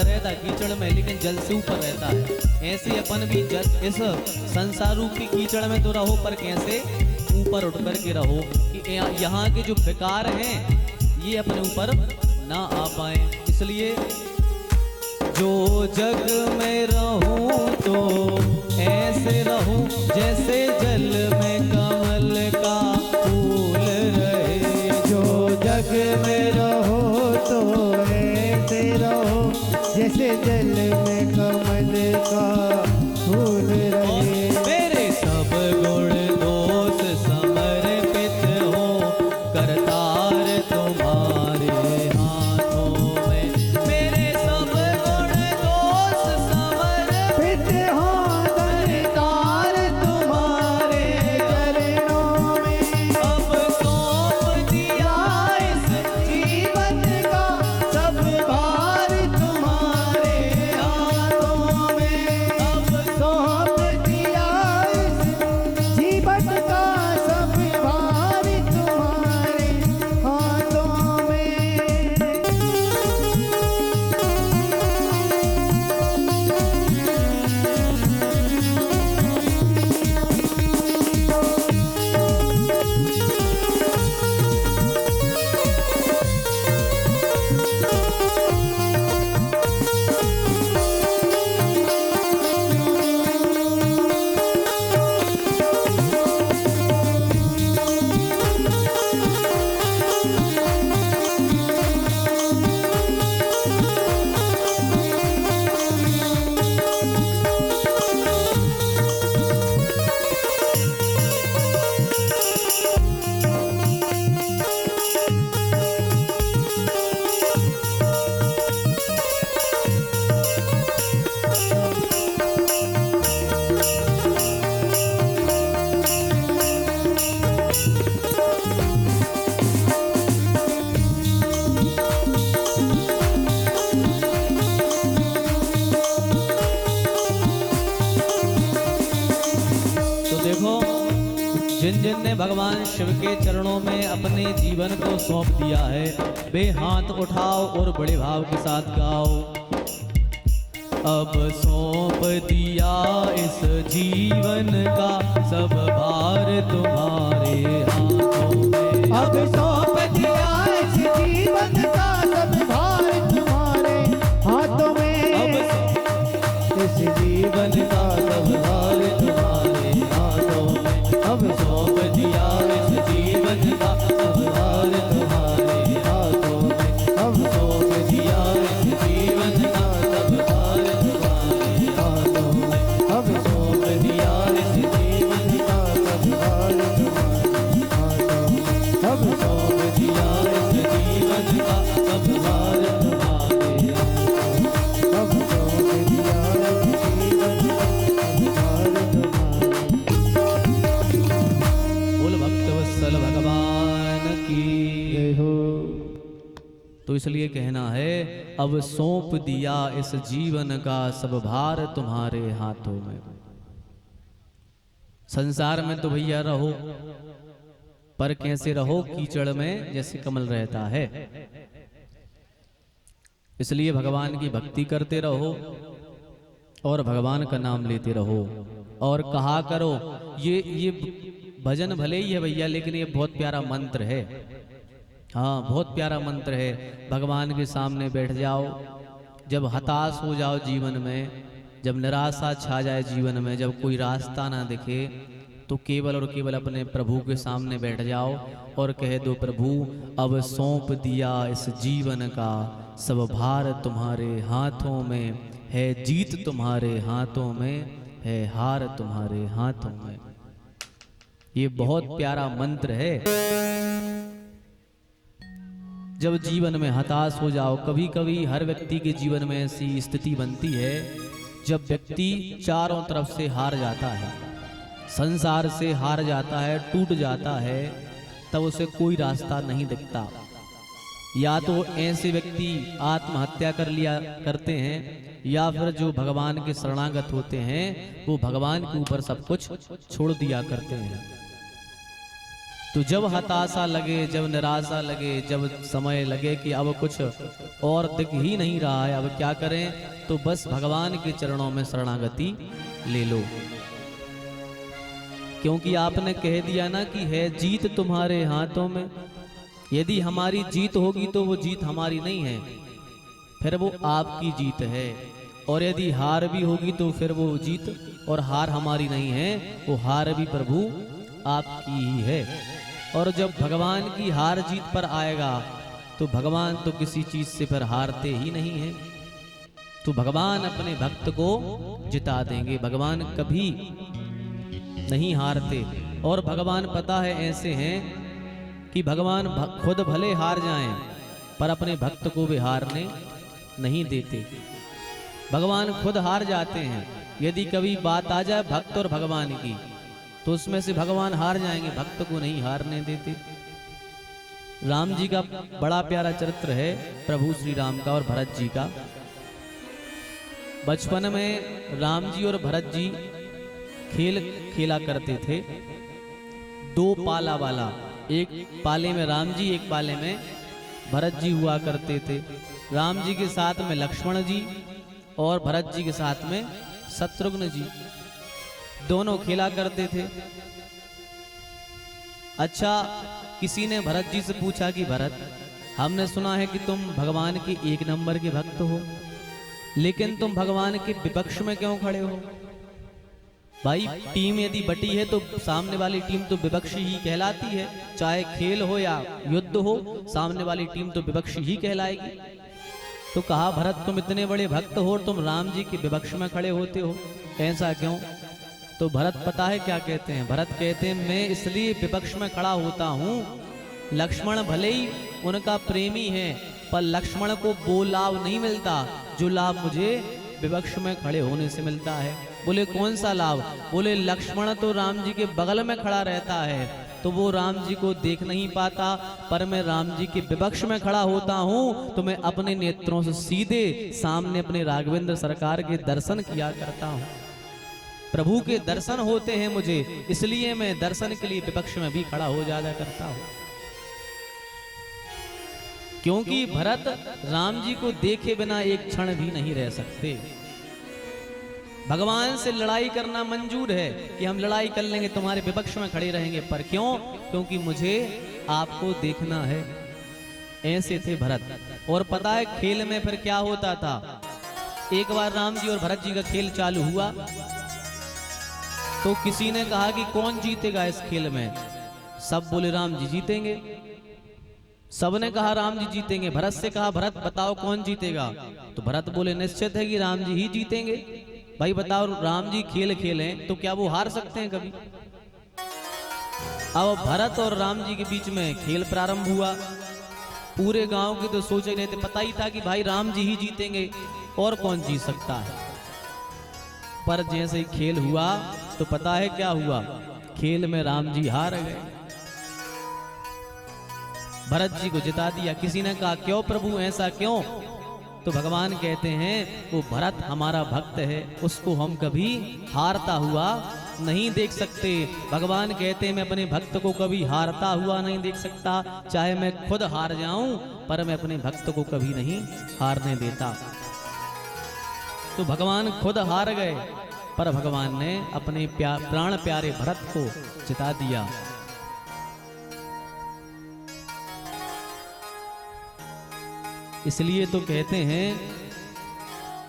रहता कीचड़ में, लेकिन जल से ऊपर रहता है। ऐसे अपन भी जल इस संसार रूपी कीचड़ में तो रहो, पर कैसे ऊपर उठ करके रहो कि यहाँ के जो विकार हैं ये अपने ऊपर ना आ पाए। इसलिए जो जग में रहूं तो ऐसे रहूं जैसे जल में कमल का फूल रहे। जो जग में रहो तो ऐसे रहो जैसे जल में कमल का फूल रहे। मेरे सब गुण दोष समर्पित हो करतार तुम्हारे हाथों में। मेरे सब गुण दोष समर्पित हो करतार तुम्हारे चरणों में। अब सौंप दिया इस जीवन का सब भार तुम्हारे हाथों में। अब सौंप दिया इस जीवन का सब भार तुम्हारे हाथों में। जिन जिन ने भगवान शिव के चरणों में अपने जीवन को सौंप दिया है, वे हाथ उठाओ और बड़े भाव के साथ गाओ। अब सौंप दिया इस जीवन का सब भार तुम्हारे हाथों में। अब सौंप दिया इस जीवन का सब भार तुम्हारे हाथों में। अब इस जीवन का सब भार तुम्हारे हाथों में। अब सौंप दिया इस जीवन का सब भार तुम्हारे हाथों में। अब सौंप दिया इस जीवन का सब भार तुम्हारे हाथों में। अब सौंप दिया इस जीवन का सब भार तुम्हारे हाथों में। अब सौंप दिया इस जीवन का सब भार तुम्हारे हाथों में। अब सौंप दिया इस जीवन का सब भार तुम्हारे। बोल भक्तवत्सल भगवान की जय हो। तो इसलिए कहना है, अब सौंप दिया इस जीवन का सब भार तुम्हारे हाथों में। संसार में तो भैया रहो, पर कैसे रहो? कीचड़ में जैसे कमल रहता है। इसलिए भगवान की भक्ति करते रहो और भगवान का नाम लेते रहो और कहा करो। ये भजन भले ही है भैया, लेकिन ये बहुत प्यारा मंत्र है। हाँ, बहुत प्यारा मंत्र है। भगवान के सामने बैठ जाओ, जब हताश हो जाओ जीवन में, जब निराशा छा जाए जीवन में, जब कोई रास्ता ना दिखे, तो केवल और केवल अपने प्रभु के सामने बैठ जाओ और कह दो, प्रभु अब सौंप दिया इस जीवन का सब भार तुम्हारे हाथों में है। जीत तुम्हारे हाथों में है, हार तुम्हारे हाथों में। ये बहुत प्यारा मंत्र है। जब जीवन में हताश हो जाओ, कभी कभी हर व्यक्ति के जीवन में ऐसी स्थिति बनती है जब व्यक्ति चारों तरफ से हार जाता है, संसार से हार जाता है, टूट जाता है, तब उसे कोई रास्ता नहीं दिखता। या तो ऐसे व्यक्ति आत्महत्या कर लिया करते हैं, या फिर जो भगवान के शरणागत होते हैं वो भगवान के ऊपर सब कुछ छोड़ दिया करते हैं। तो जब हताशा लगे, जब निराशा लगे, जब समय लगे कि अब कुछ और दिख ही नहीं रहा है, अब क्या करें, तो बस भगवान के चरणों में शरणागति ले लो। क्योंकि आपने कह दिया ना कि है जीत तुम्हारे हाथों में। यदि हमारी जीत होगी तो वो जीत हमारी नहीं है, फिर वो आपकी जीत है। और यदि हार भी होगी तो फिर वो जीत और हार हमारी नहीं है, वो हार भी प्रभु आपकी ही है। और जब भगवान की हार जीत पर आएगा तो भगवान तो किसी चीज से फिर हारते ही नहीं है। तो भगवान अपने भक्त को जिता देंगे, भगवान कभी नहीं हारते। और भगवान पता है ऐसे हैं कि भगवान खुद भले हार जाएं पर अपने भक्त को भी हारने नहीं देते। भगवान खुद हार जाते हैं। यदि कभी बात आ जाए भक्त और भगवान की तो उसमें से भगवान हार जाएंगे, भक्त को नहीं हारने देते। राम जी का बड़ा प्यारा चरित्र है, प्रभु श्री राम का और भरत जी का। बचपन में राम जी और भरत जी खेल खेला करते थे, दो पाला वाला। एक पाले में राम जी, एक पाले में भरत जी हुआ करते थे। राम जी के साथ में लक्ष्मण जी और भरत जी के साथ में शत्रुघ्न जी, दोनों खेला करते थे। अच्छा, किसी ने भरत जी से पूछा कि भरत, हमने सुना है कि तुम भगवान के 1 नंबर के भक्त हो, लेकिन तुम भगवान के विपक्ष में क्यों खड़े हो? भाई, टीम यदि बटी है तो सामने वाली टीम तो विपक्षी ही कहलाती है। चाहे खेल हो या युद्ध हो, सामने वाली टीम तो विपक्षी ही कहलाएगी। तो कहा, भरत तुम इतने बड़े भक्त हो और तुम राम जी के विपक्ष में खड़े होते हो, ऐसा क्यों? तो भरत पता है क्या कहते हैं? भरत कहते हैं, मैं इसलिए विपक्ष में खड़ा होता हूँ, लक्ष्मण भले ही उनका प्रेमी है पर लक्ष्मण को वो लाभ नहीं मिलता जो लाभ मुझे विपक्ष में खड़े होने से मिलता है। बोले कौन सा लाभ? बोले लक्ष्मण तो राम जी के बगल में खड़ा रहता है तो वो राम जी को देख नहीं पाता, पर मैं राम जी के विपक्ष में खड़ा होता हूँ तो मैं अपने नेत्रों से सीधे सामने अपने राघवेंद्र सरकार के दर्शन किया करता हूँ। प्रभु के दर्शन होते हैं मुझे, इसलिए मैं दर्शन के लिए विपक्ष में भी खड़ा हो जाया करता हूँ। क्योंकि भरत राम जी को देखे बिना एक क्षण भी नहीं रह सकते। भगवान से लड़ाई करना मंजूर है कि हम लड़ाई कर लेंगे, तुम्हारे विपक्ष में खड़े रहेंगे, पर क्यों? क्योंकि मुझे आपको देखना है। ऐसे थे भरत। और पता है खेल में फिर क्या होता था? एक बार राम जी और भरत जी का खेल चालू हुआ तो किसी ने कहा कि कौन जीतेगा इस खेल में? सब बोले राम जी जीतेंगे। सबने कहा राम जी जीतेंगे। भरत से कहा, भरत बताओ कौन जीतेगा? तो भरत बोले निश्चित है कि राम जी ही जीतेंगे। भाई बताओ, राम जी खेल खेलें तो क्या वो हार सकते हैं कभी? अब भरत और राम जी के बीच में खेल प्रारंभ हुआ। पूरे गांव के तो सोच रहे थे, पता ही था कि भाई राम जी ही जीतेंगे और कौन जीत सकता है। पर जैसे ही खेल हुआ तो पता है क्या हुआ? खेल में राम जी हार गए, भरत जी को जिता दिया। किसी ने कहा क्यों प्रभु, ऐसा क्यों? तो भगवान कहते हैं, वो भरत हमारा भक्त है, उसको हम कभी हारता हुआ नहीं देख सकते। भगवान कहते हैं, मैं अपने भक्त को कभी हारता हुआ नहीं देख सकता, चाहे मैं खुद हार जाऊं पर मैं अपने भक्त को कभी नहीं हारने देता। तो भगवान खुद हार गए पर भगवान ने अपने प्राण प्यारे भरत को जिता दिया। इसलिए तो कहते हैं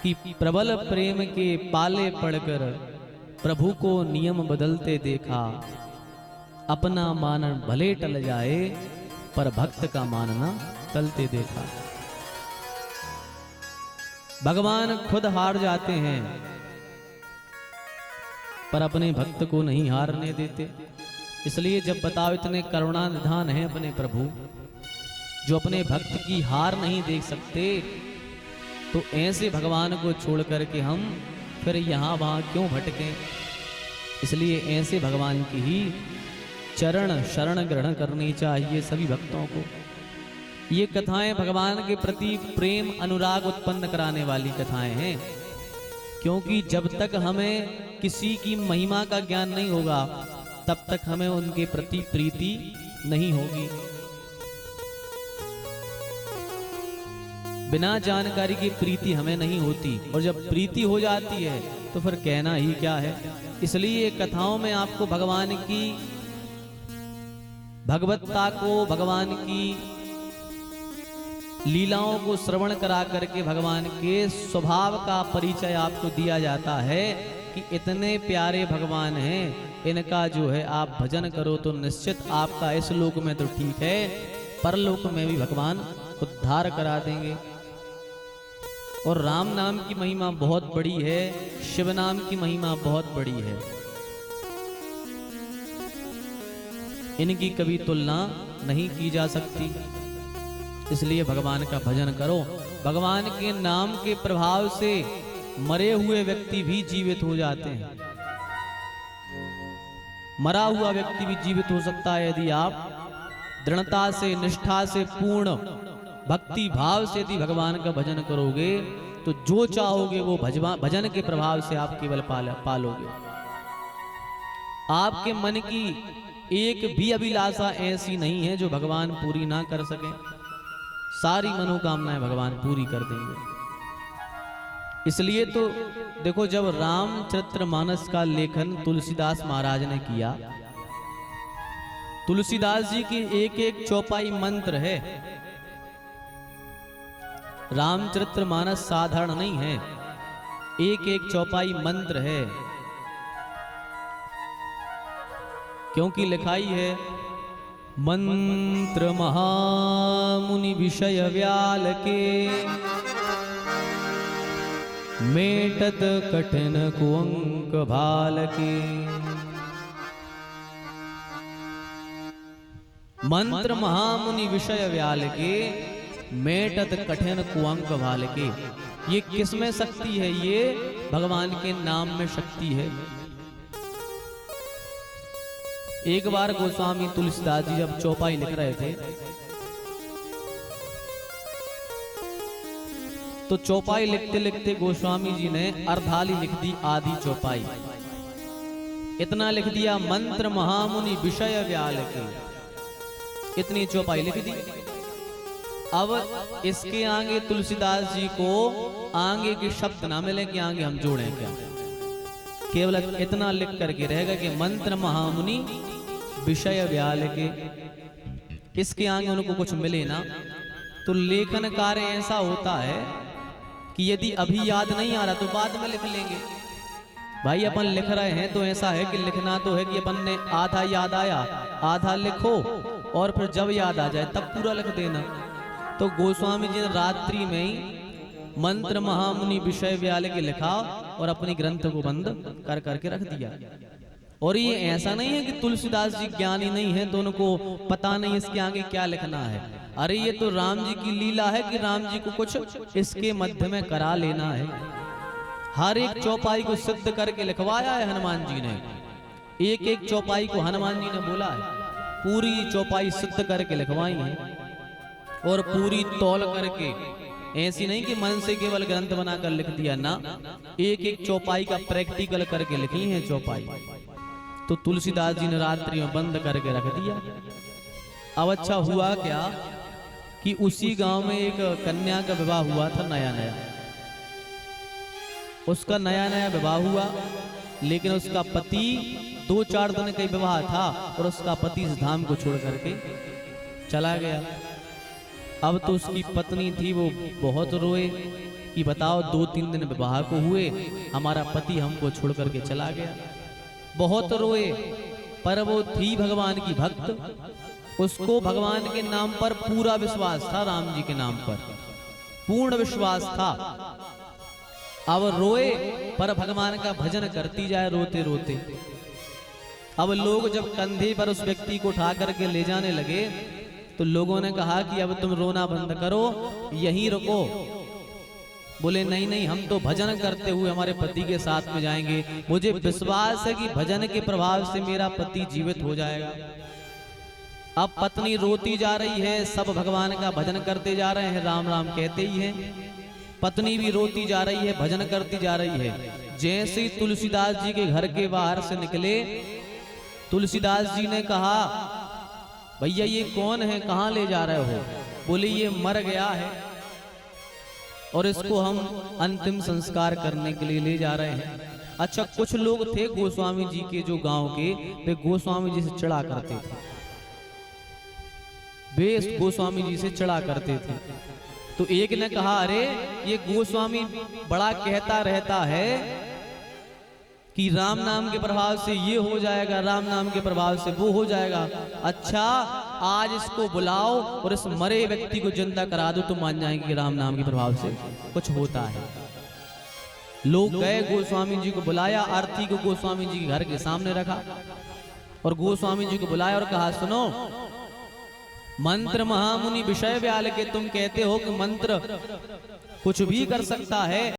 कि प्रबल प्रेम के पाले पड़कर प्रभु को नियम बदलते देखा, अपना मानन भले टल जाए पर भक्त का मानना टलते देखा। भगवान खुद हार जाते हैं पर अपने भक्त को नहीं हारने देते। इसलिए जब बताओ इतने करुणा निधान है अपने प्रभु, जो अपने भक्त की हार नहीं देख सकते, तो ऐसे भगवान को छोड़ करके हम फिर यहाँ वहाँ क्यों भटकें? इसलिए ऐसे भगवान की ही चरण शरण ग्रहण करनी चाहिए सभी भक्तों को। ये कथाएं भगवान के प्रति प्रेम अनुराग उत्पन्न कराने वाली कथाएं हैं, क्योंकि जब तक हमें किसी की महिमा का ज्ञान नहीं होगा तब तक हमें उनके प्रति प्रीति नहीं होगी। बिना जानकारी की प्रीति हमें नहीं होती, और जब प्रीति हो जाती है तो फिर कहना ही क्या है। इसलिए कथाओं में आपको भगवान की भगवत्ता को, भगवान की लीलाओं को श्रवण करा करके भगवान के स्वभाव का परिचय आपको दिया जाता है कि इतने प्यारे भगवान हैं, इनका जो है आप भजन करो तो निश्चित आपका इस लोक में तो ठीक है, परलोक में भी भगवान उद्धार करा देंगे। और राम नाम की महिमा बहुत बड़ी है, शिव नाम की महिमा बहुत बड़ी है, इनकी कभी तुलना नहीं की जा सकती। इसलिए भगवान का भजन करो। भगवान के नाम के प्रभाव से मरे हुए व्यक्ति भी जीवित हो जाते हैं। मरा हुआ व्यक्ति भी जीवित हो सकता है यदि आप दृढ़ता से, निष्ठा से, पूर्ण भक्ति भाव से यदि भगवान का भजन करोगे तो जो चाहोगे वो भजन के प्रभाव से आप केवल पालोगे। आपके मन की एक भी अभिलाषा ऐसी नहीं है जो भगवान पूरी ना कर सके। सारी मनोकामनाएं भगवान पूरी कर देंगे। इसलिए तो देखो, जब रामचरितमानस का लेखन तुलसीदास महाराज ने किया, तुलसीदास जी की एक एक चौपाई मंत्र है। रामचरितमानस साधारण नहीं है, एक एक चौपाई मंत्र है। क्योंकि लिखाई है, मंत्र महामुनि विषय व्याल के, मेटत कठिन कुअंक भाल के। मंत्र महामुनि विषय व्याल के, मेटत कठिन कुअंक भाल के। ये किसमें शक्ति है? ये भगवान के नाम में शक्ति है। एक बार गोस्वामी तुलसीदास जी जब चौपाई लिख रहे थे तो चौपाई लिखते लिखते गोस्वामी जी ने अर्धाली लिख दी, आधी चौपाई। इतना लिख दिया, मंत्र महामुनि विषय व्याल के, इतनी चौपाई लिख दी। अब इसके आगे तुलसीदास जी को आगे के शब्द ना मिले कि आगे हम जोड़ें क्या, केवल इतना लिख करके रहेगा कि मंत्र महामुनि विषय व्याल के। इसके आगे उनको कुछ मिले ना, तो लेखन कार्य ऐसा होता है कि यदि अभी याद नहीं आ रहा तो बाद में लिख लेंगे। भाई अपन लिख रहे हैं तो ऐसा है कि लिखना तो है कि अपन ने आधा याद आया, आधा लिखो, और फिर जब याद आ जाए तब पूरा लिख देना। तो गोस्वामी जी ने रात्रि में ही मंत्र महामुनि विषय व्याल के लिखा और अपनी ग्रंथ को बंद कर करके रख दिया। और ये ऐसा नहीं है कि तुलसीदास जी ज्ञानी नहीं है तो उनको पता नहीं इसके आगे क्या लिखना है। अरे ये तो राम जी की लीला है कि राम जी को कुछ इसके मध्य में करा लेना है। हर एक चौपाई को सिद्ध करके लिखवाया है हनुमान जी ने। एक एक चौपाई को हनुमान जी ने बोला है, पूरी चौपाई सिद्ध करके लिखवाई है और पूरी तौल करके। ऐसी नहीं कि मन से केवल ग्रंथ बनाकर लिख दिया ना, एक एक चौपाई का प्रैक्टिकल करके लिखी है चौपाई। तो तुलसीदास जी ने रात्रि में बंद करके रख दिया। अब अच्छा हुआ क्या कि उसी गांव में एक कन्या का विवाह हुआ था, नया नया। उसका नया नया विवाह हुआ, लेकिन उसका पति 2-4 दिन का विवाह था और उसका पति इस धाम को छोड़ करके चला गया। अब तो उसकी पत्नी थी, वो बहुत रोए कि बताओ 2-3 दिन विवाह को हुए, हमारा पति हमको छोड़ करके चला गया। बहुत रोए, पर वो थी भगवान की भक्त। उसको भगवान के नाम पर पूरा विश्वास था, राम जी के नाम पर पूर्ण विश्वास था। अब रोए पर भगवान का भजन करती जाए रोते रोते। अब लोग जब कंधे पर उस व्यक्ति को उठा करके ले जाने लगे तो लोगों ने कहा कि अब तुम रोना बंद करो, यहीं रुको। बोले नहीं नहीं, हम तो भजन करते हुए हमारे पति के साथ में जाएंगे। मुझे विश्वास है कि भजन के प्रभाव से मेरा पति जीवित हो जाएगा। अब पत्नी रोती जा रही है, सब भगवान का भजन करते जा रहे हैं, राम राम कहते ही हैं। पत्नी भी रोती जा रही है, भजन करती जा रही है। जैसे ही तुलसीदास जी के घर के बाहर से निकले, तुलसीदास जी ने कहा भैया ये कौन है, कहाँ ले जा रहे हो? बोले ये मर गया है और इसको हम अंतिम संस्कार करने के लिए ले जा रहे हैं। अच्छा, कुछ लोग थे गोस्वामी जी के जो गांव के, वे गोस्वामी जी से चिढ़ा करते थे, वे गोस्वामी जी से चिढ़ा करते थे। तो एक ने कहा, अरे ये गोस्वामी बड़ा कहता रहता है कि राम नाम के प्रभाव से ये हो जाएगा, राम नाम के प्रभाव से वो हो जाएगा। अच्छा, आज इसको बुलाओ और इस मरे व्यक्ति को जिंदा करा दो तो मान जाएंगे कि राम नाम के प्रभाव से कुछ होता है। लोग गए, गोस्वामी जी को बुलाया, आरती को गोस्वामी जी के घर के सामने रखा और गोस्वामी जी को बुलाया और कहा, सुनो, मंत्र महामुनि विषय व्याल के, तुम कहते हो कि मंत्र कुछ भी कर सकता है,